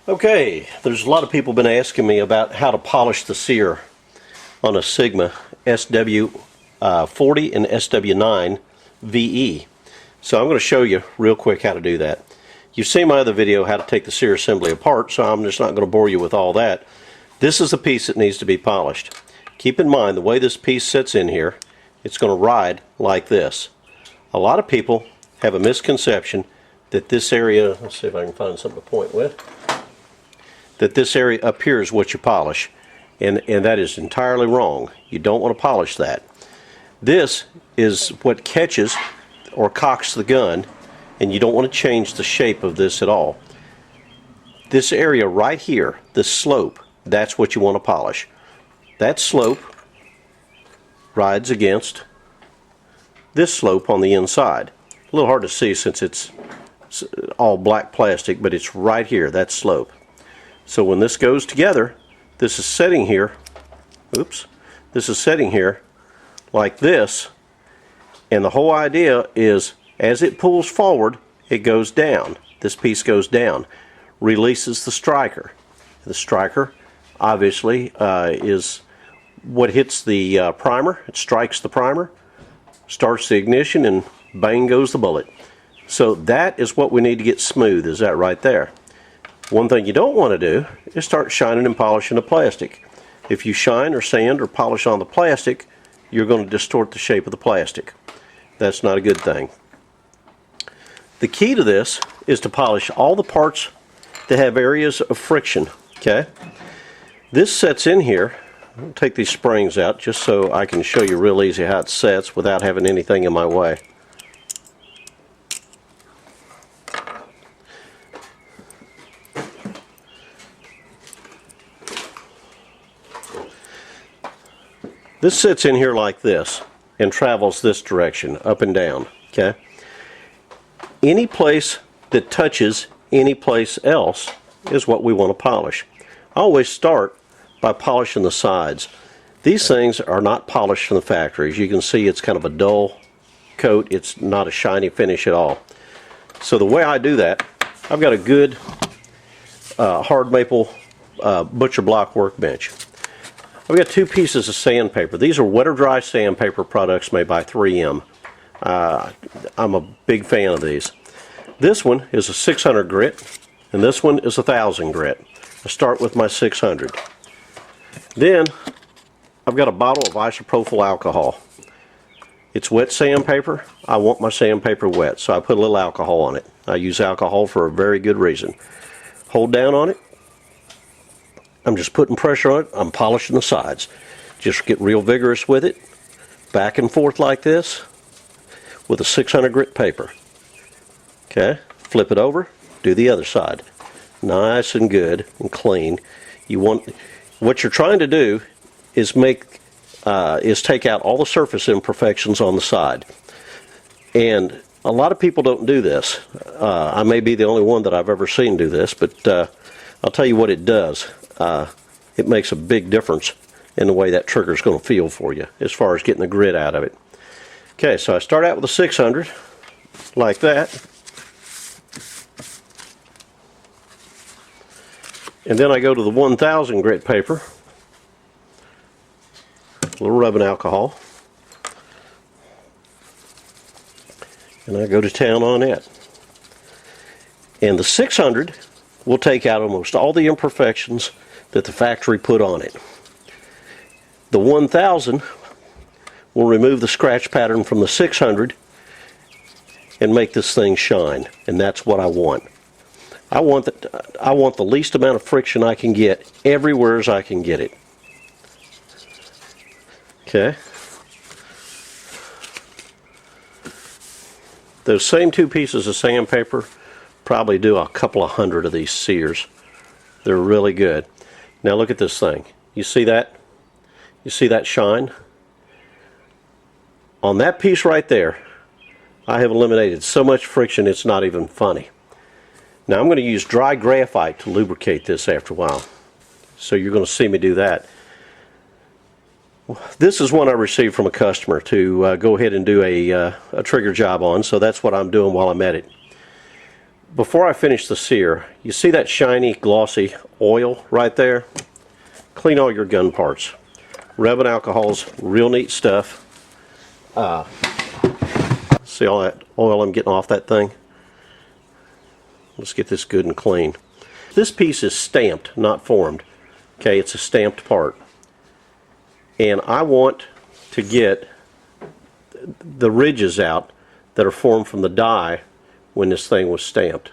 Okay, there's a lot of people been asking me about how to polish the sear on a Sigma SW40 and SW9VE. So I'm going to show you real quick how to do that. You've seen my other video how to take the sear assembly apart, so I'm just not going to bore you with all that. This is the piece that needs to be polished. Keep in mind the way this piece sits in here, it's going to ride like this. A lot of people have a misconception that this area, let's see if I can find something to point with, that this area up here is what you polish, and that is entirely wrong. You don't want to polish that. This is what catches or cocks the gun, and you don't want to change the shape of this at all. This area right here, this slope, that's what you want to polish. That slope rides against this slope on the inside. A little hard to see since it's all black plastic, but it's right here, that slope. So when this goes together, this is setting here, this is setting here like this, and the whole idea is as it pulls forward, it goes down. This piece goes down, releases the striker. The striker obviously is what hits the primer. It strikes the primer, starts the ignition, and bang goes the bullet. So that is what we need to get smooth, is that right there. One thing you don't want to do is start shining and polishing the plastic. If you shine or sand or polish on the plastic, you're going to distort the shape of the plastic. That's not a good thing. The key to this is to polish all the parts that have areas of friction. Okay? This sets in here. I'll take these springs out just so I can show you real easy how it sets without having anything in my way. This sits in here like this and travels this direction, up and down. Okay? Any place that touches any place else is what we want to polish. I always start by polishing the sides. These things are not polished from the factory. As you can see, it's kind of a dull coat. It's not a shiny finish at all. So the way I do that, I've got a good hard maple butcher block workbench. I've got two pieces of sandpaper. These are wet or dry sandpaper products made by 3M. I'm a big fan of these. This one is a 600 grit, and this one is a 1000 grit. I start with my 600. Then I've got a bottle of isopropyl alcohol. It's wet sandpaper. I want my sandpaper wet, so I put a little alcohol on it. I use alcohol for a very good reason. Hold down on it. I'm just putting pressure on it. I'm polishing the sides. Just get real vigorous with it. Back and forth like this with a 600 grit paper. Okay, flip it over. Do the other side. Nice and good and clean. What you're trying to do is take out all the surface imperfections on the side. And a lot of people don't do this. I may be the only one that I've ever seen do this, but I'll tell you what it does. It makes a big difference in the way that trigger is going to feel for you as far as getting the grit out of it. Okay, so I start out with a 600 like that, and then I go to the 1000 grit paper, a little rubbing alcohol, and I go to town on it. And the 600 will take out almost all the imperfections that the factory put on it. The 1000 will remove the scratch pattern from the 600 and make this thing shine, and that's what I want. I want the least amount of friction I can get everywhere as I can get it. Okay. Those same two pieces of sandpaper probably do a couple of hundred of these sears. They're really good. Now look at this thing. You see that? You see that shine? On that piece right there, I have eliminated so much friction it's not even funny. Now I'm going to use dry graphite to lubricate this after a while. So you're going to see me do that. This is one I received from a customer to go ahead and do a trigger job on, so that's what I'm doing while I'm at it. before I finish the sear, you see that shiny, glossy oil right there? Clean all your gun parts. Rubbing alcohol's real neat stuff. See all that oil I'm getting off that thing? Let's get this good and clean. This piece is stamped, not formed. Okay, it's a stamped part. And I want to get the ridges out that are formed from the die when this thing was stamped.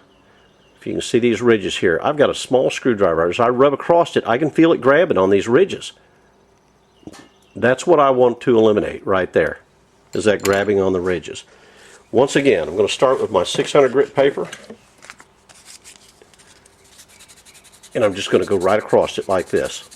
If you can see these ridges here, I've got a small screwdriver. As I rub across it, I can feel it grabbing on these ridges. That's what I want to eliminate right there, is that grabbing on the ridges. Once again, I'm going to start with my 600 grit paper, and I'm just going to go right across it like this.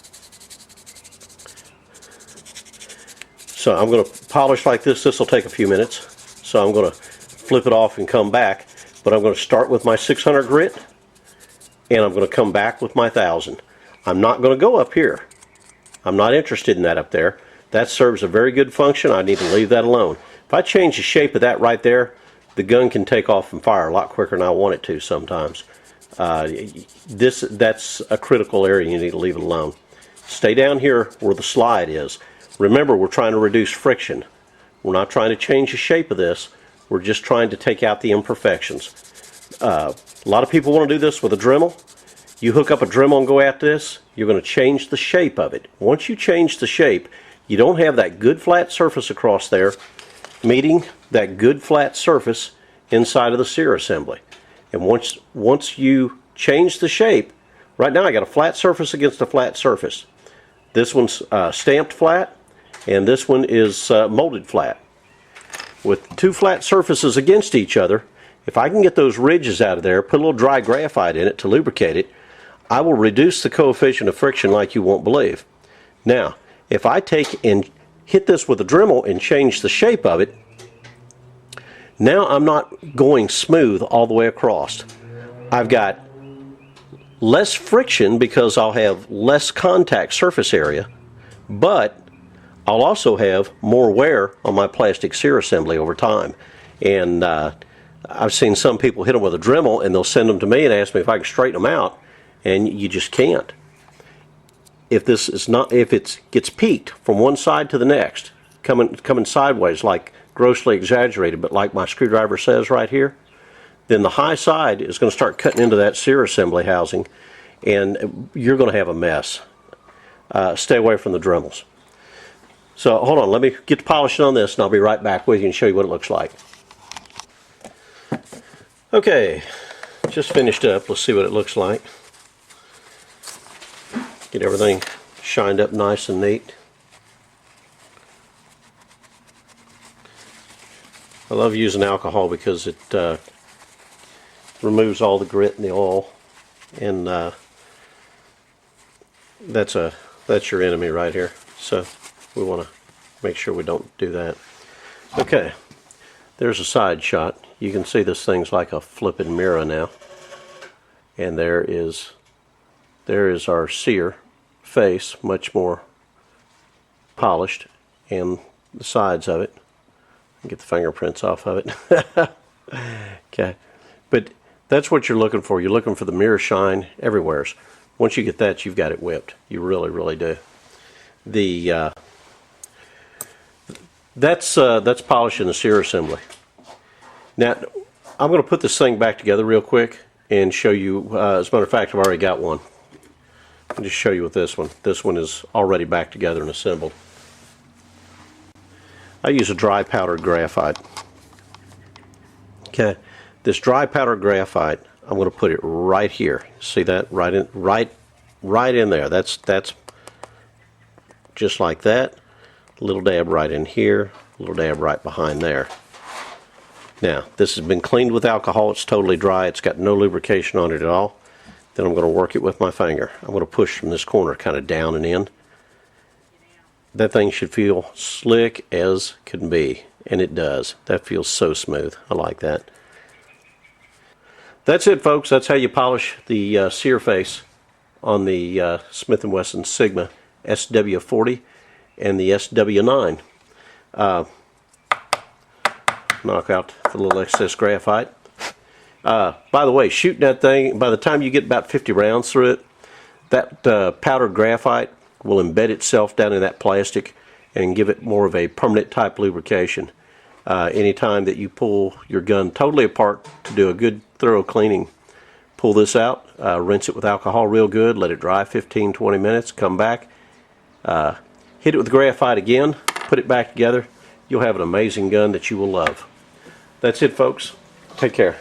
So I'm going to polish like this. This will take a few minutes. So I'm going to flip it off and come back. But I'm going to start with my 600 grit, and I'm going to come back with my 1000. I'm not going to go up here. I'm not interested in that up there. That serves a very good function. I need to leave that alone. If I change the shape of that right there, the gun can take off and fire a lot quicker than I want it to sometimes. That's a critical area. You need to leave it alone. Stay down here where the slide is. Remember, we're trying to reduce friction. We're not trying to change the shape of this. We're just trying to take out the imperfections. A lot of people want to do this with a Dremel. You hook up a Dremel and go at this, you're going to change the shape of it. Once you change the shape, you don't have that good flat surface across there meeting that good flat surface inside of the sear assembly. And once you change the shape, right now I got a flat surface against a flat surface. This one's stamped flat, and this one is molded flat. With two flat surfaces against each other, if I can get those ridges out of there, put a little dry graphite in it to lubricate it, I will reduce the coefficient of friction like you won't believe. Now, if I take and hit this with a Dremel and change the shape of it, now I'm not going smooth all the way across. I've got less friction because I'll have less contact surface area, but I'll also have more wear on my plastic sear assembly over time. And I've seen some people hit them with a Dremel and they'll send them to me and ask me if I can straighten them out, and you just can't. If it gets peaked from one side to the next, coming sideways like grossly exaggerated, but like my screwdriver says right here, then the high side is going to start cutting into that sear assembly housing, and you're going to have a mess. Stay away from the Dremels. So hold on, let me get to polishing on this and I'll be right back with you and show you what it looks like. Okay, just finished up. Let's see what it looks like. Get everything shined up nice and neat. I love using alcohol because it removes all the grit and the oil, and that's your enemy right here. So we want to make sure we don't do that. Okay, there's a side shot. You can see this thing's like a flipping mirror now. And there is our sear face, much more polished, and the sides of it. Get the fingerprints off of it. Okay, but that's what you're looking for. You're looking for the mirror shine everywhere. Once you get that, you've got it whipped. You really, really do. That's polishing the sear assembly. Now, I'm going to put this thing back together real quick and show you, as a matter of fact, I've already got one. I'll just show you with this one. This one is already back together and assembled. I use a dry powdered graphite. Okay, this dry powdered graphite, I'm going to put it right here. See that? Right in there. That's just like that. A little dab right in here, a little dab right behind there. Now, this has been cleaned with alcohol. It's totally dry. It's got no lubrication on it at all. Then I'm going to work it with my finger. I'm going to push from this corner kind of down and in. That thing should feel slick as can be, and it does. That feels so smooth. I like that. That's it, folks. That's how you polish the sear face on the Smith Wesson Sigma SW40 and the SW9. Knock out the little excess graphite. By the way, shooting that thing, by the time you get about 50 rounds through it, that powdered graphite will embed itself down in that plastic and give it more of a permanent type lubrication. Anytime that you pull your gun totally apart to do a good thorough cleaning, pull this out, rinse it with alcohol real good, let it dry 15-20 minutes, come back, hit it with graphite again, put it back together. You'll have an amazing gun that you will love. That's it, folks. Take care.